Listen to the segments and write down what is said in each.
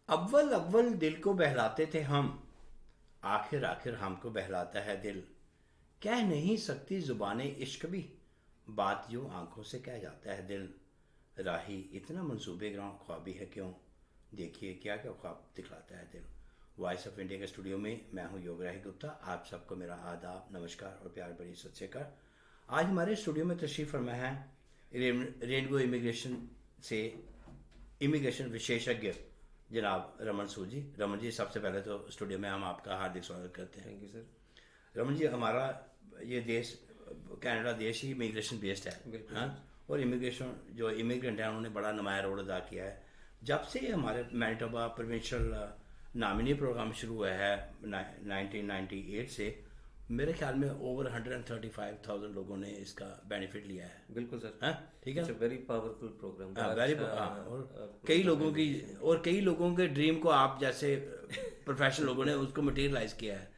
अव्वल अव्वल दिल को बहलाते थे हम, आखिर आखिर हमको बहलाता है दिल। कह नहीं सकती जुबाने इश्क भी, बात यूं आंखों से कह जाता है दिल। राही इतना मंसूबे ग्रां ख्वाबी है क्यों, देखिए क्या क्या ख्वाब दिखलाता है दिल। वॉइस ऑफ इंडिया के स्टूडियो में मैं हूं योगराही गुप्ता। आप सबको मेरा आदाब, नमस्कार और प्यार भरी सत श्री अकाल। आज हमारे स्टूडियो में तशरीफ़ फरमा है रेनबो इमिग्रेशन से इमिग्रेशन विशेषज्ञ जनाब रमन सूद जी। रमन जी, सबसे पहले तो स्टूडियो में हम आपका हार्दिक स्वागत करते हैं। Thank you sir. Raman ji, हमारा ये देश कनाडा देश ही इमिग्रेशन बेस्ड है। बिल्कुल। हाँ, और इमिग्रेशन जो इमिग्रेंट हैं उन्होंने बड़ा नुमाया रोल अदा किया है। जब से हमारे मैनिटोबा प्रोविंशियल नामिनी प्रोग्राम शुरू हुआ है 1998 से, मेरे ख्याल में ओवर 135,000 लोगों ने इसका बेनिफिट लिया है। बिल्कुल सर। हाँ, ठीक है। Very powerful program. और कई लोगों के ड्रीम को आप जैसे प्रोफेशनल लोगों ने उसको मटेरियलाइज किया है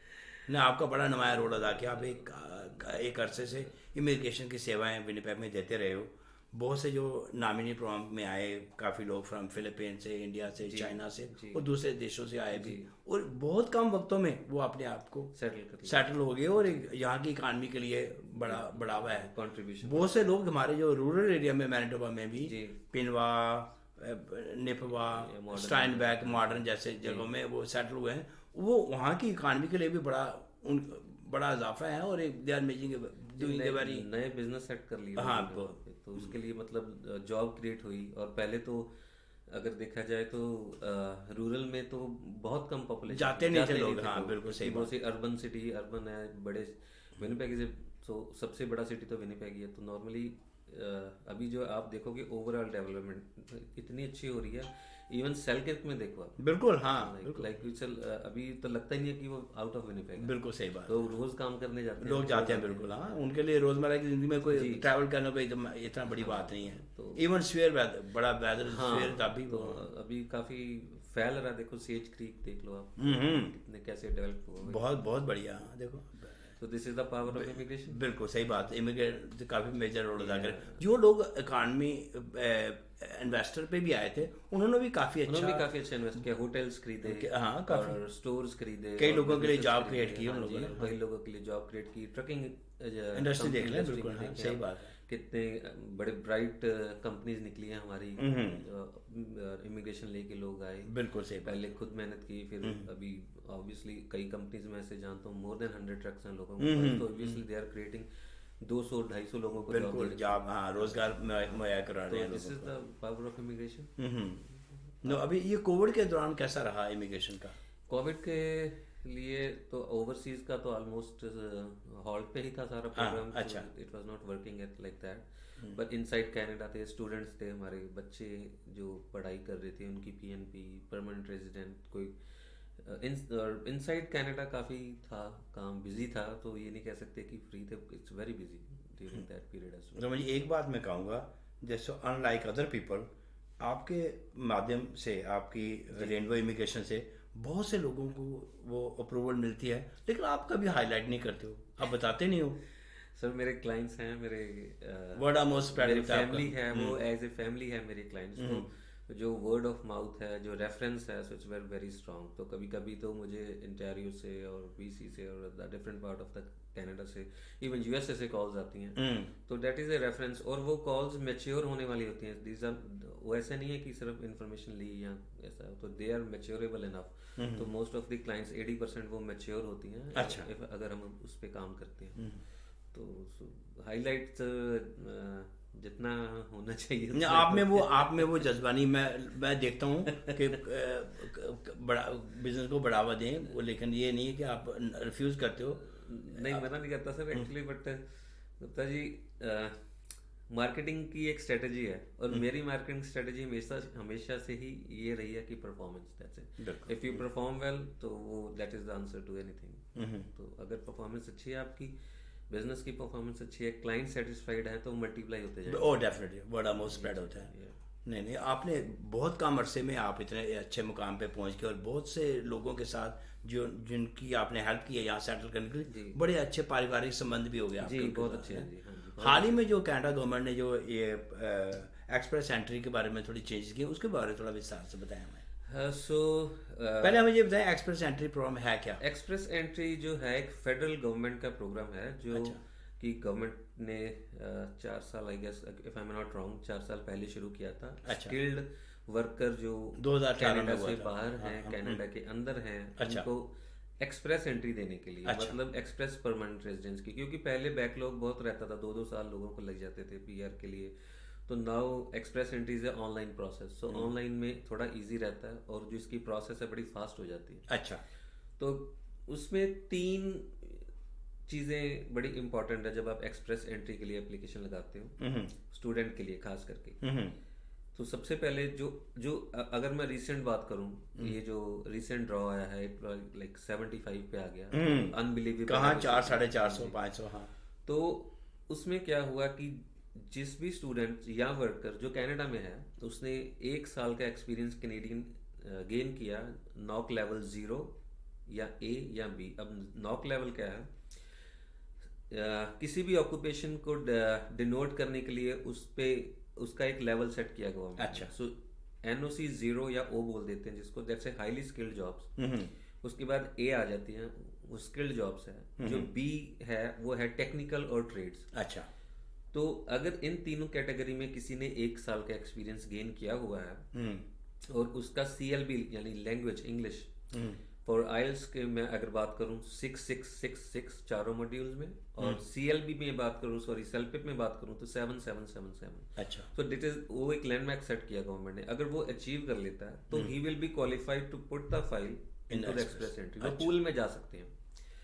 ना। आपका बड़ा नुमाया रोल अदा किया। आप एक अरसे से इमिग्रेशन की सेवाएं विनिपेग में देते रहे हो। बहुत से जो नामिनी प्रोग्राम में आए, काफ़ी लोग फ्रॉम फिलीपीन से, इंडिया से, चाइना से और दूसरे देशों से आए भी, और बहुत कम वक्तों में वो अपने आप को सेटल हो गए और यहाँ की इकानमी के लिए बड़ा बढ़ावा है, कंट्रीब्यूशन। बहुत से लोग हमारे जो रूरल एरिया में मैनिटोबा में भी पिनवा, निपवा, स्टाइनबैक, मॉडर्न जैसे जगहों में वो सेटल हुए हैं। वो वहाँ की इकानमी के लिए भी बड़ा इजाफा है और they are making doing very नए बिजनेस सेट कर लिए। हाँ, तो उसके लिए मतलब जॉब क्रिएट हुई। और पहले तो अगर देखा जाए तो रूरल में तो बहुत कम पॉपुलेशन जाते नहीं थे लोग। हाँ, बिल्कुल सही बात। अर्बन सिटी, अर्बन है बड़े। विनिपेग इज तो सबसे बड़ा सिटी तो विनिपेग ही है। तो नॉर्मली अभी जो आप देखोगे ओवरऑल डेवलपमेंट इतनी अच्छी हो रही है। इवन सेलकिर्क में देखो आप। बिल्कुल। हाँ, अभी तो लगता ही नहीं है कि वो आउट ऑफ विनिपेग है। बिल्कुल सही बात। तो रोज काम करने जाते हैं लोग जाते हैं। बिल्कुल। हाँ, उनके लिए रोजमर्रा की जिंदगी में कोई ट्रैवल करना कोई इतना बड़ी बात नहीं है। तो इवन स्वेयर बड़ा वेदर स्वेयर तभी तो अभी काफी फैल रहा है। देखो सेज क्रीक देख लो आप, कितने कैसे डेवलप हुआ। बहुत बहुत बढ़िया। देखो, तो this is the power of immigration. बिल्कुल सही बात। इमिग्रेट काफ़ी मेजर रोल अदा करे। जो लोग इकानमी इन्वेस्टर पे भी आए थे, उन्होंने भी काफ़ी अच्छा इन्वेस्ट किया। होटल्स खरीदे, हाँ, और स्टोर्स खरीदे। कई लोगों के लिए जॉब क्रिएट की उन लोगों ने। कई लोगों के लिए जॉब क्रिएट की। ट्रकिंग इंडस्ट्री देख लें। बिल्कुल। हाँ, सही बात है। कितने बड़े ब्राइट कंपनीज निकली हैं हमारी। इमिग्रेशन लेके लोग आए। बिल्कुल सही। पहले खुद मेहनत की, फिर अभी ऑब्वियसली कई कंपनीज में ऐसे जानता हूँ मोर देन 100 ट्रक्स हैं लोगों के पास। तो ऑब्वियसली दे आर क्रिएटिंग 200-250 लोगों को जॉब, हाँ, रोजगार मुहैया करा रहे हैं। This is the power of immigration. No, अभी ये कोविड के दौरान कैसा रहा इमिग्रेशन का? कोविड के लिए तो ओवरसीज का तो ऑलमोस्ट हॉल्ट पे ही था सारा प्रोग्राम। अच्छा। It was not working at like that. But inside Canada थे, स्टूडेंट्स थे, हमारे बच्चे जो पढ़ाई कर रहे थे, उनकी पीएनपी, परमानेंट रेजिडेंट, कोई इनसाइड कनाडा काफ़ी था काम, बिजी था। तो ये नहीं कह सकते कि फ्री थे। It's very busy during that period as well. तो मुझे एक बात मैं कहूँगा, जैसे अनलाइक अदर पीपल, आपके माध्यम से, आपकी रेनबो इमिग्रेशन से बहुत से लोगों को वो अप्रूवल मिलती है, लेकिन आप कभी हाईलाइट नहीं करते हो, आप बताते नहीं हो। सर, मेरे क्लाइंट्स हैं, मेरे वर्ड ऑफ माउथ स्प्रेड, मेरी फैमिली है, वो एज ए फैमिली है मेरे क्लाइंट्स। तो जो वर्ड ऑफ माउथ है, जो रेफरेंस है, so it's very very strong. तो कभी कभी तो मुझे इंटेरियो से और बीसी से और the different part of the Canada से, इवन यूएसए से कॉल्स आती हैं। तो दैट इज ए रेफरेंस। और वो कॉल्स मैच्योर होने वाली होती हैं। दीज आर, वो ऐसा नहीं है कि सिर्फ इन्फॉर्मेशन ली या ऐसा। तो दे आर मैच्योरेबल इनफ। तो मोस्ट ऑफ द क्लाइंट्स 80% वो मैच्योर होती हैं। अच्छा। अगर हम उस पर काम करते हैं तो हाईलाइट जितना होना चाहिए। आप में वो जज्बा नहीं। मैं देखता हूँ कि बड़ा बिजनेस को बढ़ावा दें, लेकिन ये नहीं है कि आप रिफ्यूज करते हो। नहीं, मना नहीं करता sir actually. But Gupta ji, marketing की एक स्ट्रेटजी है, और मेरी मार्केटिंग स्ट्रेटजी हमेशा से ही ये रही है कि performance, that's it. If you perform well तो वो that is the answer to anything. तो अगर परफॉर्मेंस अच्छी है आपकी, बिजनेस की परफॉर्मेंस अच्छी है, क्लाइंट सेटिस्फाइड है, तो मल्टीप्लाई होते जाएगा। Oh, definitely word of mouth spread होता है। नहीं, आपने बहुत कम अरसे में आप इतने अच्छे मुकाम पे पहुंच गए, और बहुत से लोगों के साथ जिनकी आपने हेल्प की है यहाँ सेटल करने के लिए, बड़े अच्छे पारिवारिक संबंध भी हो गए आपके। बहुत अच्छे हैं। हाल ही में जो कनाडा गवर्नमेंट ने जो ये एक्सप्रेस एंट्री के बारे में थोड़ी चेंज की, उसके बारे में थोड़ा विस्तार से बताएं हमें। पहले हमें ये बताएं एक्सप्रेस एंट्री प्रोग्राम है क्या? एक्सप्रेस एंट्री जो है एक फेडरल गवर्नमेंट का प्रोग्राम है जो अच्छा। कि गवर्नमेंट ने 4 साल I guess if I am not wrong 4 साल पहले शुरू किया था। अच्छा। स्किल्ड वर्कर जो 2018 में कनाडा हुआ से था। बाहर हाँ, हैं, हाँ, कनाडा के अंदर हैं, अच्छा। उनको एक्सप्रेस एंट्री देने के लिए, अच्छा। मतलब एक्सप्रेस परमानेंट रेजिडेंस की, क्योंकि पहले बैकलॉग बहुत रहता था, 2-2 साल लोगों को लग जाते थे पीआर के लिए। तो now express entry is online process, so online में थोड़ा इजी रहता है और जो इसकी प्रोसेस है बड़ी फास्ट हो जाती है। अच्छा। तो उसमें 3 चीज़ें बड़ी इंपॉर्टेंट है जब आप एक्सप्रेस एंट्री के लिए एप्लीकेशन लगाते हो, स्टूडेंट के लिए खास करके। तो सबसे पहले जो जो अगर मैं रिसेंट बात करूं, ये जो रिसेंट ड्रॉ आया है लाइक 75 पे आ गया, अनबिलीवेबल। कहाँ 400, 450, 500? हाँ। तो उसमें क्या हुआ कि जिस भी स्टूडेंट या वर्कर जो कनाडा में है, तो उसने 1 साल का एक्सपीरियंस कैनेडियन गेन किया, नॉक लेवल 0 या ए या बी। अब नॉक लेवल क्या है? किसी भी ऑक्यूपेशन को डिनोट करने के लिए उस पे उसका एक लेवल सेट किया गया। अच्छा। सो NOC 0 या O बोल देते हैं जिसको, that's a highly skilled jobs. उसके बाद A आ जाती हैं, वो स्किल्ड जॉब्स है। जो B है वो है टेक्निकल और ट्रेड्स। अच्छा। तो अगर इन तीनों कैटेगरी में किसी ने 1 साल का एक्सपीरियंस गेन किया हुआ है और उसका CLB यानी लैंग्वेज इंग्लिश, फॉर आइल्स के मैं अगर बात करूं 6 चारों मॉड्यूल्स में, और CLB में बात करूं, सॉरी सेल्पिप में बात करूं तो 7 अच्छा। तो दिट इज वो एक लैंडमार्क सेट किया गवर्नमेंट ने। अगर वो अचीव कर लेता है तो he will be qualified to put the file into the express entry. वो पूल में जा सकते हैं।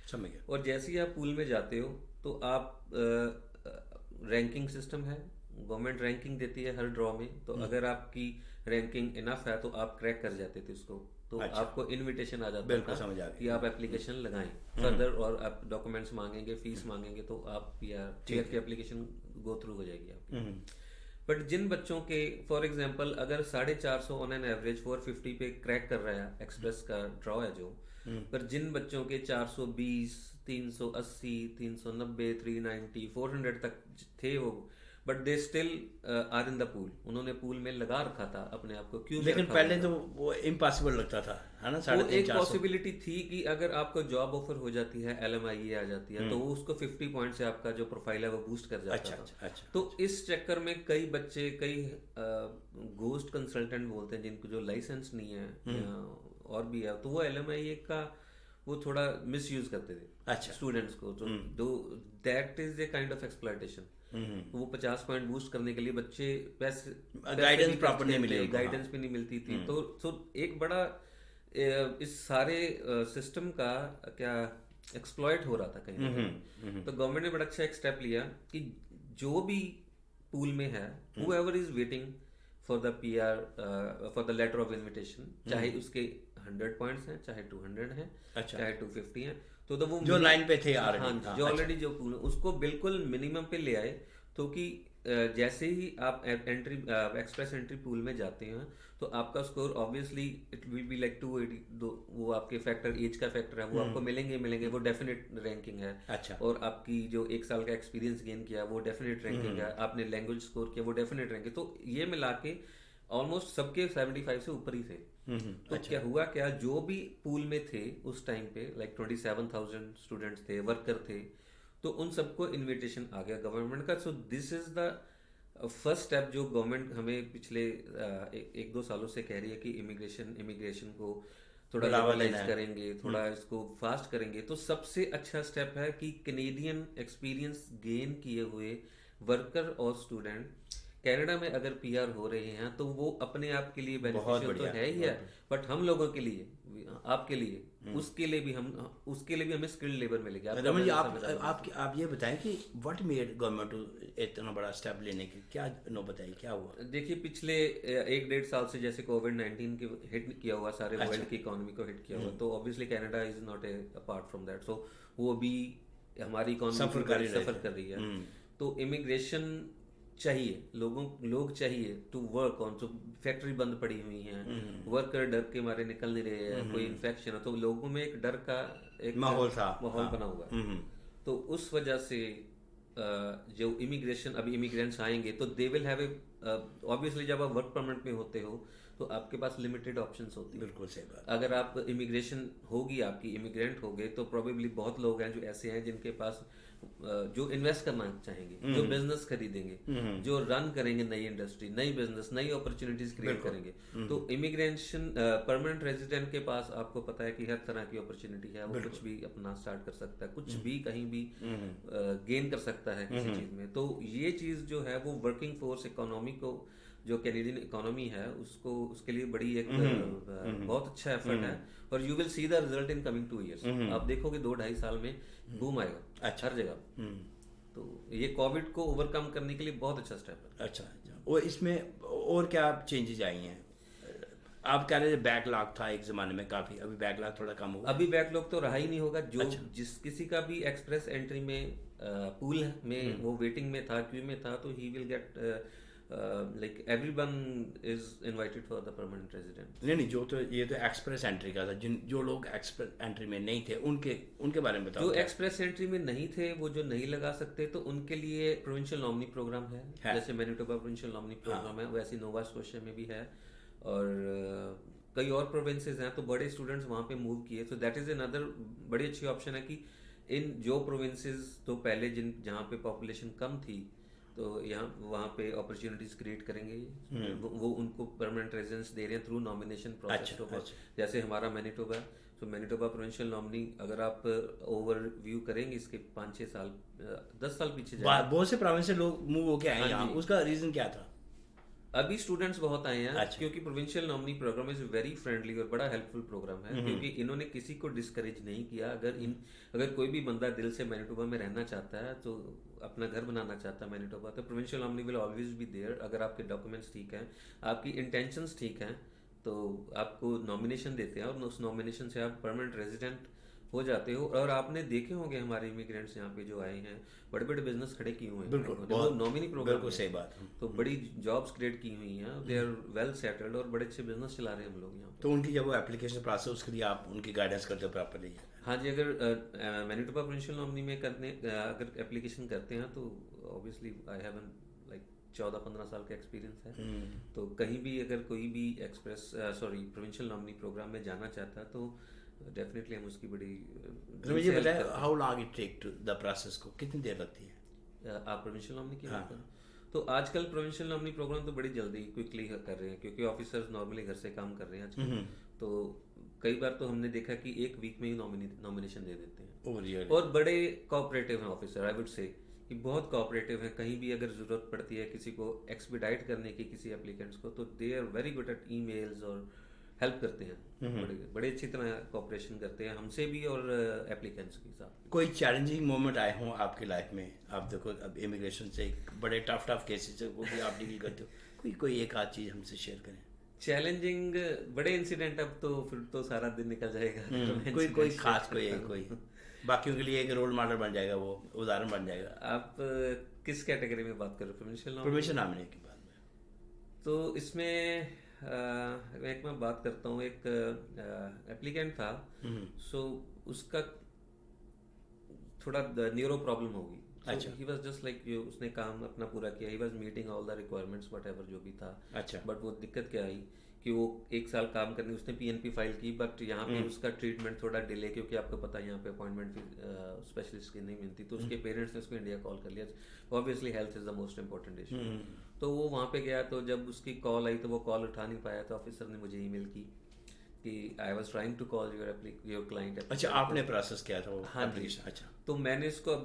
समझ गया। और जैसे ही आप पूल में जाते हो तो आप रैंकिंग सिस्टम है, गवर्नमेंट रैंकिंग देती है हर ड्रॉ में। तो अगर आपकी रैंकिंग इनफ है तो आप क्रैक कर जाते थे उसको, तो अच्छा। आपको इनविटेशन आ जाता बिल्कुल था समझ आ गया कि आप एप्लीकेशन लगाएं फर्दर, और आप डॉक्यूमेंट्स मांगेंगे, फीस मांगेंगे, तो आप पीआर की एप्लीकेशन गो थ्रू हो जाएगी आपकी। बट जिन बच्चों के फॉर एग्जांपल अगर 450 ऑन एन एवरेज 450 पे क्रैक कर रहा है एक्सप्रेस का ड्रॉ है जो, पर जिन बच्चों के 420, 380, 390, 390, 400 तक थे वो, but they still are in the pool. उन्होंने पूल में लगा रखा था अपने आप को। क्यों? लेकिन पहले तो वो इम्पॉसिबल लगता था, है ना? वो एक पॉसिबिलिटी थी कि अगर आपको जॉब ऑफर हो जाती है, LMIA आ जाती है, तो वो उसको 50 पॉइंट से आपका जो प्रोफाइल है वो बूस्ट कर जाता था। अच्छा। तो इस चक्कर में कई बच्चे, कई घोस्ट कंसल्टेंट बोलते हैं जिनको जो लाइसेंस नहीं है और भी है, तो वो LMIA का वो थोड़ा मिस यूज करते थे। अच्छा। स्टूडेंट्स को, तो that is a kind of exploitation. वो 50 पॉइंट बूस्ट करने के लिए बच्चे पैसे गाइडेंस प्रॉपर नहीं मिली, गाइडेंस भी नहीं मिलती थी। तो एक बड़ा इस सारे सिस्टम का क्या एक्सप्लॉइट हो रहा था कहीं ना कहीं। तो गवर्नमेंट ने बड़ा अच्छा एक स्टेप लिया कि जो भी पूल में है, whoever is waiting for the PR for the letter of invitation, चाहे उसके 100 पॉइंट्स हैं, चाहे 200 हैं, अच्छा। चाहे 250 हैं, तो वो जो लाइन पे थे ऑलरेडी, हाँ, जो ऑलरेडी जो पूल उसको बिल्कुल मिनिमम पे ले आए। तो कि जैसे ही आप एंट्री एक्सप्रेस एंट्री पूल में जाते हैं तो आपका score obviously it will be like 280। वो आपके फैक्टर, एज का फैक्टर है, वो आपको मिलेंगे, वो डेफिनेट रैंकिंग है। अच्छा। और आपकी जो 1 साल का एक्सपीरियंस गेन किया वो डेफिनेट रैंकिंग है, आपने लैंग्वेज स्कोर किया वो डेफिनेट रैंकिंग। तो ये मिला के ऑलमोस्ट सबके 75 से ऊपर ही थे। तो अच्छा। क्या हुआ, क्या जो भी पूल में थे उस टाइम पे लाइक 27,000 स्टूडेंट्स थे, वर्कर थे, तो उन सबको इनविटेशन आ गया गवर्नमेंट का। So this is the first step जो गवर्नमेंट हमें पिछले 1-2 सालों से कह रही है कि इमिग्रेशन को थोड़ा लिबरलाइज करेंगे, थोड़ा इसको फास्ट करेंगे। तो सबसे अच्छा स्टेप है कि कैनेडियन एक्सपीरियंस गेन किए हुए वर्कर और स्टूडेंट कनाडा में अगर PR हो रहे हैं तो वो अपने आप के लिए बेनिफिशियल तो है ही है, बट हम लोगों के लिए, आपके लिए, उसके लिए भी हमें स्किल्ड लेबर मिलेगी। आप ये बताएं कि व्हाट मेड गवर्नमेंट इतना बड़ा स्टेप लेने की, क्या नो बताइए क्या हुआ? देखिए पिछले 1-1.5 साल से जैसे कोविड-19 के हिट किया हुआ, सारे वर्ल्ड की इकोनॉमी को हिट किया हुआ, तो obviously Canada is not a apart from that. So वो भी हमारी इकोनॉमी सफर कर रही है। तो इमिग्रेशन चाहिए, लोग चाहिए टू वर्क ऑन। तो फैक्ट्री बंद पड़ी हुई हैं, वर्कर डर के मारे निकल नहीं रहे हैं, कोई इन्फेक्शन है, तो लोगों में एक डर का एक माहौल बना हुआ है। तो उस वजह से जो इमिग्रेशन, अभी इमिग्रेंट्स आएंगे तो they will have a, obviously जब आप वर्क परमिट में होते हो तो आपके पास लिमिटेड ऑप्शंस होती हैं। बिल्कुल सही बात। अगर आप इमिग्रेशन होगी आपकी, इमिग्रेंट हो गए, तो प्रोबेबली बहुत लोग हैं जो ऐसे हैं जिनके पास जो इन्वेस्ट करना चाहेंगे, जो बिजनेस खरीदेंगे, जो रन करेंगे नई इंडस्ट्री, नई बिजनेस, नई अपॉर्चुनिटीज क्रिएट करेंगे। तो इमिग्रेशन परमानेंट रेजिडेंट के पास आपको पता है कि हर तरह की अपॉर्चुनिटी है, वो कुछ भी अपना स्टार्ट कर सकता है, कुछ भी कहीं भी गेन कर सकता है किसी चीज में। तो ये चीज जो है वो वर्किंग फोर्स इकोनॉमी को, जो कैनेडियन इकोनॉमी है उसको, उसके लिए बड़ी एक बहुत अच्छा एफर्ट है। और you will see the result in coming 2 years। आप देखोगे 2-2.5 साल में बूम आएगा हर जगह। तो ये कोविड को ओवरकम करने के लिए बहुत अच्छा स्टेप है। अच्छा अच्छा। और इसमें और क्या चेंजेस आई हैं? आप कह रहे थे बैकलॉग था एक ज़माने में काफ़ी, अभी बैकलॉग थोड़ा कम होगा। अभी बैकलॉग तो रहा ही नहीं होगा। जो जिस किसी का भी एक्सप्रेस एंट्री में पूल में वो वेटिंग में था, क्यू में था, तो he will get like everyone is invited for the permanent resident. नहीं, जो तो ये तो एक्सप्रेस एंट्री का था। जो लोग एक्सप्रेस एंट्री में नहीं थे उनके बारे में बताओ। जो एक्सप्रेस एंट्री में नहीं थे, वो जो नहीं लगा सकते, तो उनके लिए प्रोविंशियल नॉमिनी प्रोग्राम है। जैसे मैनिटोबा प्रोविंशियल नॉमिनी प्रोग्राम है, वैसे नोवा स्कोशिया में भी है, और कई और प्रोविंसेस हैं, तो बड़े स्टूडेंट्स वहाँ पे मूव किए। तो दैट इज अनदर बड़ी अच्छी ऑप्शन है कि इन जो प्रोविंसेस तो पहले जहाँ पे पॉपुलेशन कम थी, तो यहाँ वहाँ पे अपॉर्चुनिटीज क्रिएट करेंगे। वो उनको परमानेंट रेजिडेंस दे रहे हैं थ्रू नॉमिनेशन प्रोसेस। अच्छा। जैसे हमारा मैनिटोबा, तो मैनिटोबा प्रोविंशियल नॉमिनी, अगर आप ओवरव्यू करेंगे इसके 5-6 साल 10 साल पीछे बहुत से प्रोविंस से लोग मूव होके आए यहाँ। उसका रीजन क्या था? अभी स्टूडेंट्स बहुत आए हैं। अच्छा। क्योंकि provincial nominee program is very friendly और बड़ा हेल्पफुल प्रोग्राम है। क्योंकि इन्होंने किसी को डिस्करेज नहीं किया। अगर कोई भी बंदा दिल से मैनिटोबा में रहना चाहता है, तो अपना घर बनाना चाहता है मैनिटोबा, तो provincial nominee will always be there. अगर आपके डॉक्यूमेंट्स ठीक हैं, आपकी इंटेंशंस ठीक हैं, तो आपको नॉमिनेशन देते हैं, और उस नॉमिनेशन से आप परमानेंट रेजिडेंट हो जाते हो। और आपने देखे होंगे हमारे इमिग्रेंट्स यहाँ पे जो आए हैं, बड़े बड़े बिजनेस खड़े किए हुए हैं। बिल्कुल, नॉमिनी प्रोग्राम, बिल्कुल सही बात। तो बड़ी जॉब्स क्रिएट की हुई हैं, दे आर वेल सेटल्ड, और बड़े अच्छे बिजनेस चला रहे हैं हम लोग यहाँ। तो उनकी जब वो एप्लीकेशन प्रोसेस, उसके लिए आप उनकी गाइडेंस करते हो प्रॉपर्ली? हाँ जी। अगर मैनिटोबा प्रोविंशियल नॉमिनी में अगर एप्लीकेशन करते हैं, तो ऑब्वियसली आई हैव लाइक 14-15 साल का एक्सपीरियंस है। तो कहीं भी अगर कोई भी प्रोविंशियल नॉमिनी प्रोग्राम में जाना चाहता है, तो डेफिनेटली हम उसकी बड़ी मुझे बताएं, how long it take to the process को, कितनी देर लगती है? आप प्रोविंशियल नॉमिनी की बात करें, तो आजकल प्रोविंशियल नॉमिनी प्रोग्राम तो बड़ी जल्दी क्विकली कर रहे हैं, क्योंकि ऑफिसर्स नॉर्मली घर से काम कर रहे हैं आजकल। तो कई बार तो हमने देखा कि 1 वीक में ही नॉमिनेशन दे देते हैं। और बड़े कोऑपरेटिव हैं ऑफिसर, आई वुड से कि बहुत कोऑपरेटिव हैं। कहीं भी अगर जरूरत पड़ती है किसी को एक्सपीडाइट करने की किसी एप्लीकेंट्स को, तो they are very good at emails और हेल्प करते हैं। बड़े अच्छी तरह कोऑपरेशन करते हैं हमसे भी और एप्लीकेंट्स के साथ। कोई चैलेंजिंग मोमेंट आए हों आपकी लाइफ में? आप देखो, अब इमिग्रेशन से बड़े टफ केसेस वो भी आप डील करते हो, कोई एक आध चीज़ हमसे शेयर करें। चैलेंजिंग बड़े इंसिडेंट, अब तो फिर तो सारा दिन निकल जाएगा। कोई खास कोई बाकियों के लिए एक रोल मॉडल बन जाएगा, वो उदाहरण बन जाएगा। आप किस कैटेगरी में बात कर रहे हो? प्रोविंशियल नॉमिनी की बात में। तो इसमें एक मैं बात करता हूँ। एक एप्लीकेंट था, सो उसका थोड़ा न्यूरो प्रॉब्लम होगी। अच्छा। He was just like you, उसने काम अपना पूरा किया, he was meeting all the requirements whatever जो भी था। अच्छा। बट वो दिक्कत क्या आई कि वो 1 साल काम करने, उसने पीएनपी फाइल की, बट यहाँ पे उसका ट्रीटमेंट थोड़ा डिले, क्योंकि आपको पता है यहाँ पे अपॉइंटमेंट स्पेशलिस्ट की नहीं मिलती। तो उसके पेरेंट्स ने उसको इंडिया कॉल कर लिया। Obviously health is the most important issue. तो वो वहाँ पे गया, तो जब उसकी कॉल आई तो वो कॉल उठा नहीं पाया। तो ऑफिसर ने मुझे ईमेल की कि I was trying to call your client. अच्छा, आपने प्रोसेस किया था वो? हाँ जी। अच्छा। तो मैंने इसको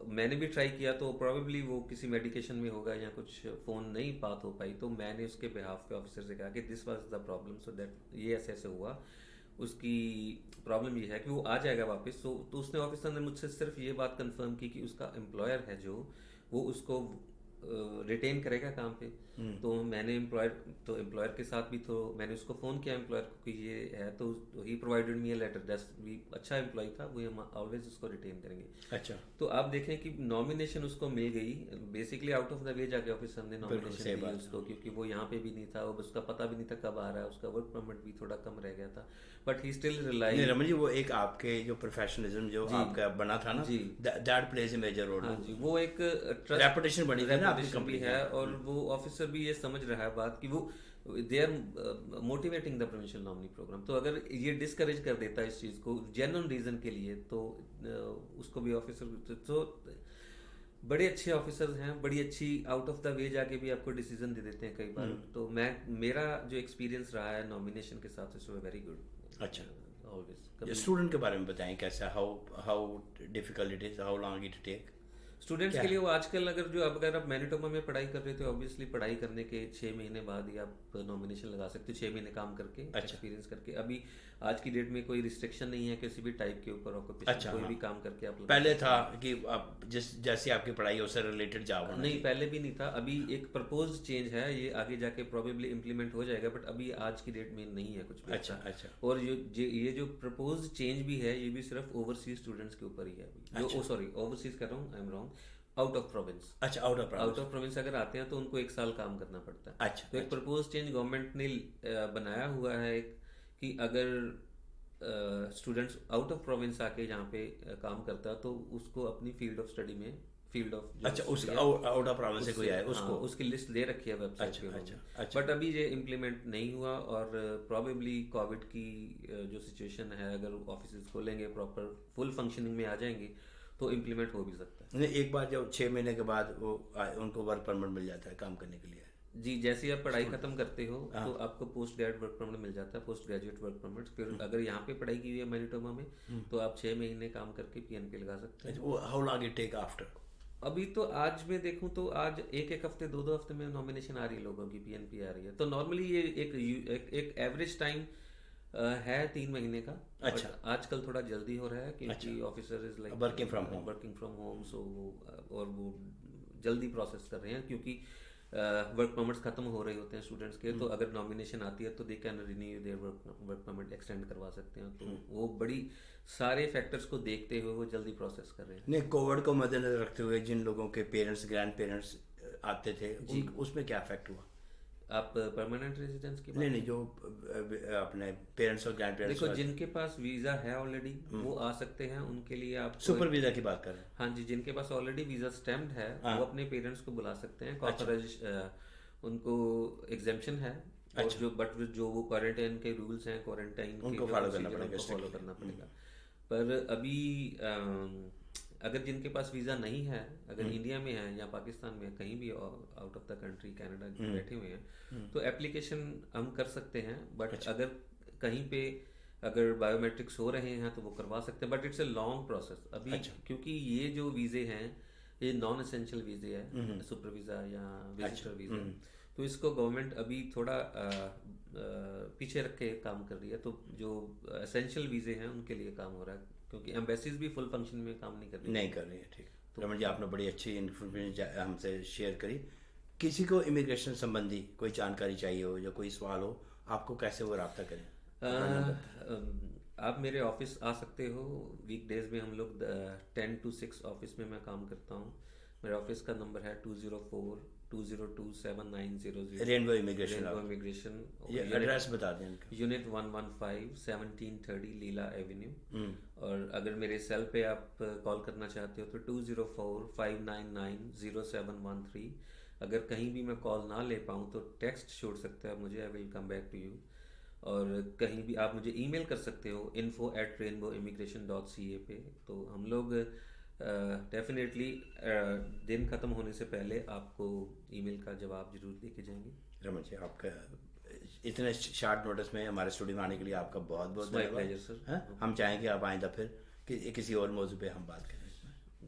मैंने भी ट्राई किया, तो प्रोबेबली वो किसी मेडिकेशन में होगा या कुछ, फ़ोन नहीं बात हो पाई। तो मैंने उसके बिहाफ पे ऑफिसर से कहा कि this was the problem, so that ये ऐसे हुआ, उसकी प्रॉब्लम ये है कि वो आ जाएगा वापस। तो उसने, ऑफिसर ने मुझसे सिर्फ ये बात कंफर्म की कि उसका एम्प्लॉयर है जो, वो उसको रिटेन करेगा काम पे। तो मैंने एम्प्लॉयर के साथ भी, तो मैंने उसको फ़ोन किया एम्प्लॉयर को कि ये है, तो he provided me a letter that's भी अच्छा एम्प्लॉय था, वो हम ऑलवेज उसको रिटेन करेंगे। अच्छा। तो आप देखें कि नॉमिनेशन उसको मिल गई, basically out of the way जाके ऑफिसर ने नॉमिनेशन दी उसको, क्योंकि वो यहाँ पे भी नहीं था, उसका पता भी नहीं था कब आ रहा है, उसका वर्क परमिट भी थोड़ा कम रह गया था, but he still rely. Raman ji, वो एक आपके जो प्रोफेशनलिज्म जो आपका बना था ना, that plays a major role. हाँ जी, वो एक रेपुटेशन बनी है ना आपकी कंपनी है, और वो ऑफिसर भी ये समझ रहा है बात कि वो they are motivating the provincial nominee program. तो अगर ये डिस्करेज कर देता है इस चीज़ को जेन्युइन रीज़न के लिए, तो उसको भी ऑफिसर तो बड़े अच्छे ऑफिसर्स हैं, बड़ी अच्छी आउट ऑफ द वे जाके भी आपको डिसीजन दे देते हैं कई बार। तो मेरा जो एक्सपीरियंस रहा है नॉमिनेशन के साथ से वेरी गुड। अच्छा, ऑलवेज। स्टूडेंट के बारे में बताएं, कैसा, how difficult it is, how long it take? Students के लिए वो आजकल अगर आप मैनिटोबा में पढ़ाई कर रहे थे, ऑब्वियसली पढ़ाई करने के 6 महीने बाद ही आप नॉमिनेशन लगा सकते हो, 6 महीने काम करके, एक्सपीरियंस करके। अभी आज की डेट में कोई रिस्ट्रिक्शन नहीं है किसी भी टाइप के ऊपर, ऑक्यूपेशन कोई भी काम करके आप पहले था कि आप जैसी आपकी पढ़ाई है उससे रिलेटेड जॉब होना नहीं, पहले भी नहीं था। अभी एक प्रपोज्ड चेंज है, ये आगे जाके प्रोबेबली इम्प्लीमेंट हो जाएगा, बट अभी आज की डेट में नहीं है कुछ भी। अच्छा। और ये जो प्रपोज्ड चेंज भी है, ये भी सिर्फ ओवरसीज स्टूडेंट्स के ऊपर ही है अभी। जो सॉरी, ओवरसीज कर रहा हूँ, I am wrong, out of province. अच्छा, आउट ऑफ प्रोविंस अगर आते हैं तो उनको 1 साल काम करना पड़ता है। अच्छा, तो एक प्रपोज चेंज गवर्नमेंट ने बनाया हुआ है एक, कि अगर स्टूडेंट्स आउट ऑफ प्रोविंस आके यहाँ पे काम करता है तो उसको अपनी फील्ड ऑफ स्टडी में, फील्ड ऑफ, अच्छा, उसका आउट ऑफ प्रोविंस से कोई आए उसको, उसकी लिस्ट दे रखी है वेबसाइट पे। अच्छा। बट अभी ये इम्प्लीमेंट नहीं हुआ, और प्रोबेबली कोविड की जो सिचुएशन है, अगर ऑफिस खोलेंगे प्रॉपर फुल फंक्शनिंग में आ जाएंगे तो इम्प्लीमेंट हो भी सकता है। नहीं, एक बार जब 6 महीने के बाद वो उनको वर्क परमिट मिल जाता है काम करने के लिए? जी, जैसे ही आप पढ़ाई खत्म करते हो तो आपको पोस्ट ग्रेजुएट वर्क परमिट मिल जाता है, पोस्ट ग्रेजुएट वर्क परमिट। फिर अगर यहाँ पे पढ़ाई की हुई है मैनिटोबा में, तो आप 6 महीने काम करके पीएनपी लगा सकते हैं। वो how long it take after? अभी तो आज मैं देखूं तो आज एक हफ्ते 2 हफ्ते में नॉमिनेशन आ रही है, लोगों की पीएनपी आ रही है। तो नॉर्मली ये एक एवरेज टाइम है 3 महीने का। अच्छा, आजकल थोड़ा जल्दी हो रहा है क्योंकि officer is like working from home, so और वो जल्दी प्रोसेस कर रहे हैं, क्योंकि वर्क परमिट्स खत्म हो रहे होते हैं स्टूडेंट्स के। तो अगर नॉमिनेशन आती है तो they can renew their work permit, extend करवा सकते हैं। तो वो बड़ी सारे फैक्टर्स को देखते हुए वो जल्दी प्रोसेस कर रहे हैं। नहीं, कोविड को मद्देनजर रखते हुए जिन लोगों के पेरेंट्स, ग्रैंड पेरेंट्स आते थे, उसमें क्या इफेक्ट हुआ? आप परमानेंट रेजिडेंस की नहीं, जो अपने पेरेंट्स और ग्रैंड पेरेंट्स, देखो जिनके पास वीजा है ऑलरेडी वो आ सकते हैं, उनके लिए आप सुपर वीजा की बात कर रहे हैं? हाँ जी, जिनके पास ऑलरेडी वीजा स्टैम्प्ड है वो अपने पेरेंट्स को बुला सकते हैं। उनको एग्जेम्पशन है। और जो वो क्वारंटाइन के रूल्स हैं, क्वारंटाइन उनको फॉलो करना पड़ेगा। पर अभी अगर जिनके पास वीज़ा नहीं है, अगर इंडिया में है या पाकिस्तान में, कहीं भी out of the country, Canada बैठे हुए हैं, तो एप्लीकेशन हम कर सकते हैं। बट अगर कहीं पे अगर बायोमेट्रिक्स हो रहे हैं तो वो करवा सकते हैं, but it's a long process अभी। क्योंकि ये जो वीज़े हैं ये नॉन एसेंशियल वीज़े है, सुपर वीज़ा या विजिटर वीज़ा। तो इसको गवर्नमेंट अभी थोड़ा पीछे रख के काम कर रही है। तो जो एसेंशियल वीज़े हैं उनके लिए काम हो रहा है, क्योंकि एम्बेसीज भी फुल फंक्शन में काम नहीं कर रही है। ठीक। तो रमन जी, आपने बड़ी अच्छी इन्फॉर्मेशन हमसे शेयर करी। किसी को इमिग्रेशन संबंधी कोई जानकारी चाहिए हो या कोई सवाल हो, आपको कैसे वो रब्ता करें? आप मेरे ऑफिस आ सकते हो। वीकडेज में हम लोग 10 to 6 ऑफिस में मैं काम करता हूँ। मेरे ऑफिस का नंबर है 204-202-7900। Rainbow immigration. ये एड्रेस बता दें। यूनिट 115 1730 लीला एवेन्यू। और अगर मेरे सेल पे आप कॉल करना चाहते हो तो 204-599-0713। अगर कहीं भी मैं कॉल ना ले पाऊँ तो टेक्स्ट छोड़ सकते हैं मुझे, I will come back to you. और कहीं भी आप मुझे ईमेल कर सकते हो info@rainbowimmigration.ca पे। तो हम लोग डेफिनेटली दिन ख़त्म होने से पहले आपको ईमेल का जवाब जरूर दे के जाएंगे। रमन जी, आपका इतने शॉर्ट नोटिस में हमारे स्टूडियो में आने के लिए आपका बहुत बहुत धन्यवाद सर। हम चाहेंगे आप आइंदा फिर किसी और मौजू पे हम बात करें।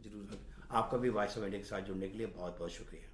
जरूर। आपका भी वॉइस ऑफ इंडिया के साथ जुड़ने के लिए बहुत बहुत शुक्रिया।